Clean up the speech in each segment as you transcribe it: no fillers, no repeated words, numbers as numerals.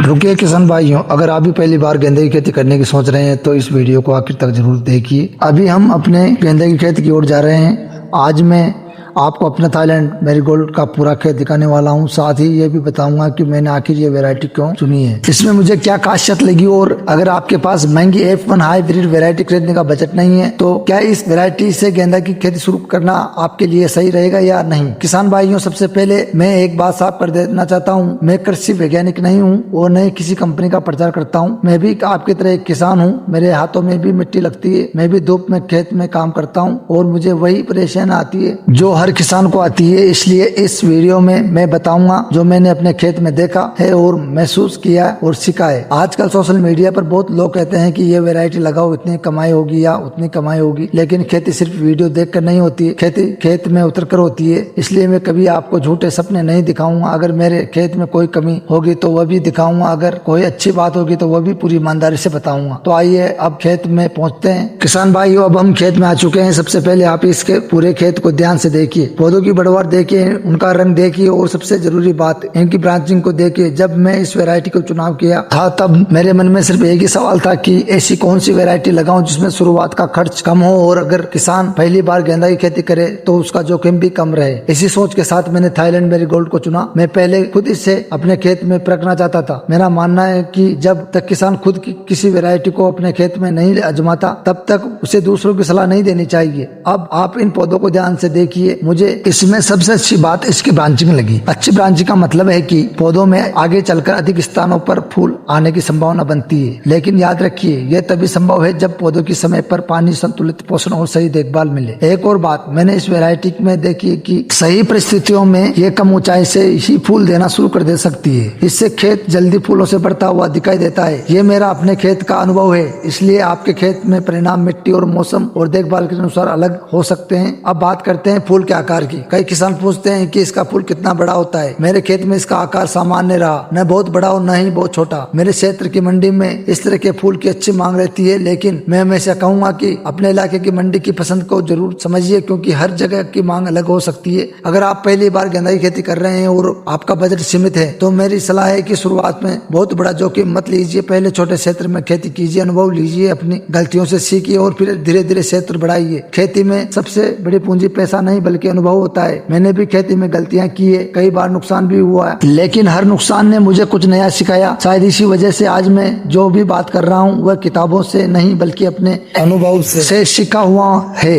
रुकिए किसान भाइयों, अगर आप भी पहली बार गेंदे की खेती करने की सोच रहे हैं तो इस वीडियो को आखिर तक जरूर देखिए। अभी हम अपने गेंदे की खेती की ओर जा रहे हैं। आज मैं आपको अपना थाईलैंड मैरीगोल्ड का पूरा खेत दिखाने वाला हूं। साथ ही ये भी बताऊंगा कि मैंने आखिर ये वैरायटी क्यों चुनी है, इसमें मुझे क्या खासियत लगी, और अगर आपके पास महंगी F1 हाइब्रिड वैरायटी खरीदने का बजट नहीं है तो क्या इस वैरायटी से गेंदा की खेती शुरू करना आपके लिए सही रहेगा या नहीं। किसान भाइयों, सबसे पहले मैं एक बात साफ कर देना चाहता हूँ, मैं कृषि वैज्ञानिक नहीं हूँ और न किसी कंपनी का प्रचार करता हूँ। मैं भी आपकी तरह एक किसान हूँ। मेरे हाथों में भी मिट्टी लगती है, मैं भी धूप में खेत में काम करता हूँ और मुझे वही परेशानी आती है जो हर किसान को आती है। इसलिए इस वीडियो में मैं बताऊंगा जो मैंने अपने खेत में देखा है और महसूस किया और सीखा है। आजकल सोशल मीडिया पर बहुत लोग कहते हैं कि ये वैरायटी लगाओ, इतनी कमाई होगी या उतनी कमाई होगी, लेकिन खेती सिर्फ वीडियो देखकर नहीं होती है, खेती खेत में उतर कर होती है। इसलिए मैं कभी आपको झूठे सपने नहीं दिखाऊंगा। अगर मेरे खेत में कोई कमी होगी तो वह भी दिखाऊंगा, अगर कोई अच्छी बात होगी तो वह भी पूरी ईमानदारी से बताऊंगा। तो आइए अब खेत में पहुंचते हैं। किसान भाइयों, अब हम खेत में आ चुके हैं। सबसे पहले आप इसके पूरे खेत को ध्यान से देखिए, पौधों की बढ़वार देखिए, उनका रंग देखिए और सबसे जरूरी बात इनकी ब्रांचिंग को देखिए। जब मैं इस वैरायटी को चुनाव किया था तब मेरे मन में सिर्फ एक ही सवाल था कि ऐसी कौन सी वैरायटी लगाऊं जिसमें शुरुआत का खर्च कम हो और अगर किसान पहली बार गेंदा की खेती करे तो उसका जोखिम भी कम रहे। इसी सोच के साथ मैंने थाईलैंड मैरीगोल्ड को चुना। मैं पहले खुद इससे अपने खेत में परखना चाहता था। मेरा मानना है कि जब तक किसान खुद किसी वैरायटी को अपने खेत में नहीं आजमाता तब तक उसे दूसरों की सलाह नहीं देनी चाहिए। अब आप इन पौधों को ध्यान से देखिए। मुझे इसमें सबसे अच्छी बात इसकी ब्रांचिंग लगी। अच्छी ब्रांचिंग का मतलब है कि पौधों में आगे चलकर अधिक स्थानों पर फूल आने की संभावना बनती है, लेकिन याद रखिए यह तभी संभव है जब पौधों की समय पर पानी, संतुलित पोषण और सही देखभाल मिले। एक और बात मैंने इस वैरायटी में देखी कि सही परिस्थितियों में ये कम ऊंचाई से ही फूल देना शुरू कर दे सकती है। इससे खेत जल्दी फूलों से बढ़ता हुआ दिखाई देता है। ये मेरा अपने खेत का अनुभव है, इसलिए आपके खेत में परिणाम मिट्टी और मौसम और देखभाल के अनुसार अलग हो सकते हैं। अब बात करते हैं फूल के आकार की। कई किसान पूछते हैं कि इसका फूल कितना बड़ा होता है। मेरे खेत में इसका आकार सामान्य रहा, न बहुत बड़ा और न ही बहुत छोटा। मेरे क्षेत्र की मंडी में इस तरह के फूल की अच्छी मांग रहती है, लेकिन मैं हमेशा कहूंगा कि अपने इलाके की मंडी की पसंद को जरूर समझिए, क्योंकि हर जगह की मांग अलग हो सकती है। अगर आप पहली बार गेंदा की खेती कर रहे हैं और आपका बजट सीमित है तो मेरी सलाह है कि शुरुआत में बहुत बड़ा जोखिम मत लीजिए। पहले छोटे क्षेत्र में खेती कीजिए, अनुभव लीजिए, अपनी गलतियों से सीखिए और फिर धीरे धीरे क्षेत्र बढ़ाइए। खेती में सबसे बड़ी पूंजी पैसा नहीं बल्कि अनुभव होता है। मैंने भी खेती में गलतियां की है, कई बार नुकसान भी हुआ है, लेकिन हर नुकसान ने मुझे कुछ नया सिखाया। शायद इसी वजह से आज मैं जो भी बात कर रहा हूँ वह किताबों से नहीं बल्कि अपने अनुभव से सीखा हुआ है।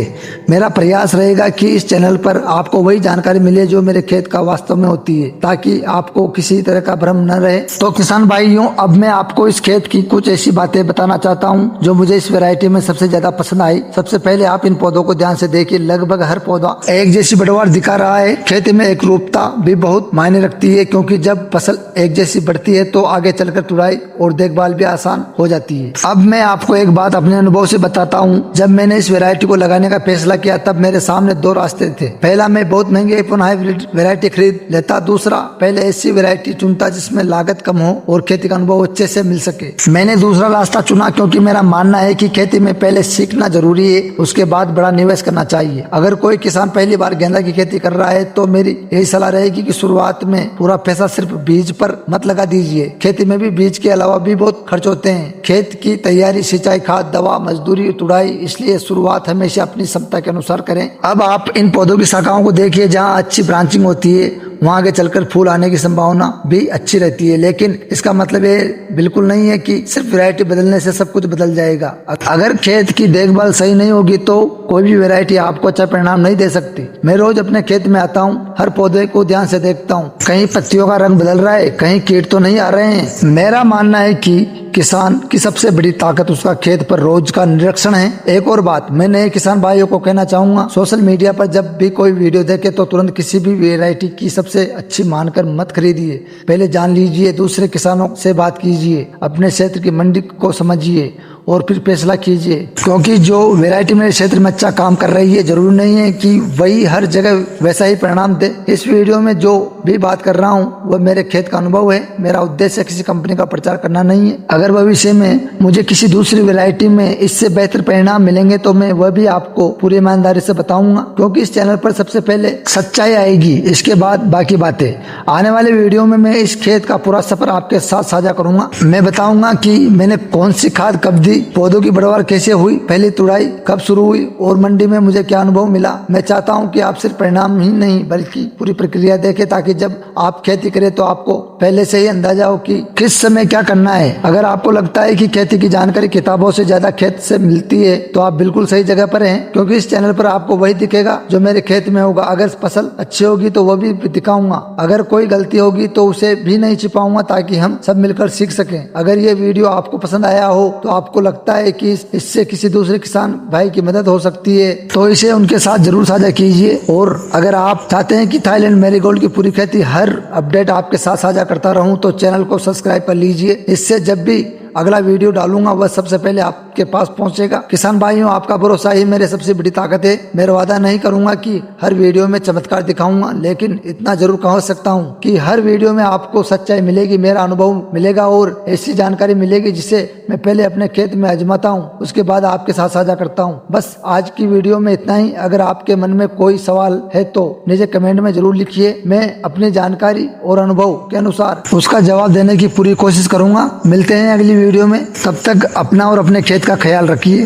मेरा प्रयास रहेगा कि इस चैनल पर आपको वही जानकारी मिले जो मेरे खेत का वास्तव में होती है, ताकि आपको किसी तरह का भ्रम न रहे। तो किसान भाइयों, अब मैं आपको इस खेत की कुछ ऐसी बातें बताना चाहता हूँ जो मुझे इस वैरायटी में सबसे ज्यादा पसंद आई। सबसे पहले आप इन पौधों को ध्यान से देखिए। लगभग हर पौधा एक जैसी बढ़वार दिखा रहा है। खेती में एक रूपता भी बहुत मायने रखती है, क्योंकि जब फसल एक जैसी बढ़ती है तो आगे चलकर तुड़ाई और देखभाल भी आसान हो जाती है। अब मैं आपको एक बात अपने अनुभव से बताता हूँ। जब मैंने इस वैरायटी को लगाने का फैसला किया तब मेरे सामने दो रास्ते थे। पहला, मैं बहुत महंगे F1 हाइब्रिड वैरायटी खरीद लेता। दूसरा, पहले ऐसी वैरायटी चुनता जिसमें लागत कम हो और खेती का अनुभव अच्छे से मिल सके। मैंने दूसरा रास्ता चुना क्योंकि मेरा मानना है कि खेती में पहले सीखना जरूरी है, उसके बाद बड़ा निवेश करना चाहिए। अगर कोई किसान पहली बार गेंदा की खेती कर रहा है तो मेरी यही सलाह रहेगी कि शुरुआत में पूरा पैसा सिर्फ बीज पर मत लगा दीजिए। खेती में भी बीज के अलावा भी बहुत खर्च होते हैं। खेत की तैयारी, सिंचाई, खाद, दवा, मजदूरी, तुड़ाई, इसलिए शुरुआत हमेशा अपनी क्षमता के अनुसार करें। अब आप इन पौधों की शाखाओं को देखिए। जहाँ अच्छी ब्रांचिंग होती है वहाँ आगे चलकर फूल आने की संभावना भी अच्छी रहती है, लेकिन इसका मतलब ये बिल्कुल नहीं है कि सिर्फ वैरायटी बदलने से सब कुछ बदल जाएगा। अगर खेत की देखभाल सही नहीं होगी तो कोई भी वैरायटी आपको अच्छा परिणाम नहीं दे सकती। मैं रोज अपने खेत में आता हूँ, हर पौधे को ध्यान से देखता हूँ, कहीं पत्तियों का रंग बदल रहा है, कहीं कीट तो नहीं आ रहे हैं। मेरा मानना है कि किसान की सबसे बड़ी ताकत उसका खेत पर रोज का निरीक्षण है। एक और बात मैं नए किसान भाइयों को कहना चाहूंगा, सोशल मीडिया पर जब भी कोई वीडियो देखे तो तुरंत किसी भी वैरायटी की सबसे अच्छी मानकर मत खरीदिए। पहले जान लीजिए, दूसरे किसानों से बात कीजिए, अपने क्षेत्र की मंडी को समझिए और फिर फैसला कीजिए, क्योंकि जो वैरायटी मेरे क्षेत्र में अच्छा काम कर रही है जरूरी नहीं है कि वही हर जगह वैसा ही परिणाम दे। इस वीडियो में जो भी बात कर रहा हूँ वह मेरे खेत का अनुभव है। मेरा उद्देश्य किसी कंपनी का प्रचार करना नहीं है। अगर भविष्य में मुझे किसी दूसरी वैरायटी में इससे बेहतर परिणाम मिलेंगे तो मैं वह भी आपको पूरी ईमानदारी से बताऊंगा, क्योंकि इस चैनल पर सबसे पहले सच्चाई आएगी, इसके बाद बाकी बातें। आने वाले वीडियो में मैं इस खेत का पूरा सफर आपके साथ साझा करूंगा। मैं बताऊंगा कि मैंने कौन सी खाद कब दी, पौधों की बढ़वार कैसे हुई, पहली तुड़ाई कब शुरू हुई और मंडी में मुझे क्या अनुभव मिला। मैं चाहता हूं कि आप सिर्फ परिणाम ही नहीं बल्कि पूरी प्रक्रिया देखें, ताकि जब आप खेती करें तो आपको पहले से ही अंदाजा हो कि किस समय क्या करना है। अगर आपको लगता है कि खेती की जानकारी किताबों से ज्यादा खेत से मिलती है तो आप बिल्कुल सही जगह पर हैं, क्योंकि इस चैनल पर आपको वही दिखेगा जो मेरे खेत में होगा। अगर फसल अच्छी होगी तो वह भी दिखाऊंगा, अगर कोई गलती होगी तो उसे भी नहीं छिपाऊंगा, ताकि हम सब मिलकर सीख सकें। अगर ये वीडियो आपको पसंद आया हो तो आपको लगता है कि इससे किसी दूसरे किसान भाई की मदद हो सकती है तो इसे उनके साथ जरूर साझा कीजिए। और अगर आप चाहते हैं कि थाईलैंड मैरीगोल्ड की पूरी खेती हर अपडेट आपके साथ साझा करता रहूं तो चैनल को सब्सक्राइब कर लीजिए। इससे जब भी अगला वीडियो डालूंगा वह सबसे पहले आपके पास पहुंचेगा। किसान भाइयों, आपका भरोसा ही मेरे सबसे बड़ी ताकत है। मैं वादा नहीं करूंगा कि हर वीडियो में चमत्कार दिखाऊंगा, लेकिन इतना जरूर कह सकता हूं कि हर वीडियो में आपको सच्चाई मिलेगी, मेरा अनुभव मिलेगा और ऐसी जानकारी मिलेगी जिसे मैं पहले अपने खेत में आजमाता हूं, उसके बाद आपके साथ साझा करता हूं। बस आज की वीडियो में इतना ही। अगर आपके मन में कोई सवाल है तो नीचे कमेंट में जरूर लिखिए। मैं अपनी जानकारी और अनुभव के अनुसार उसका जवाब देने की पूरी कोशिश करूंगा। मिलते हैं अगली वीडियो में, तब तक अपना और अपने खेत का ख्याल रखिए।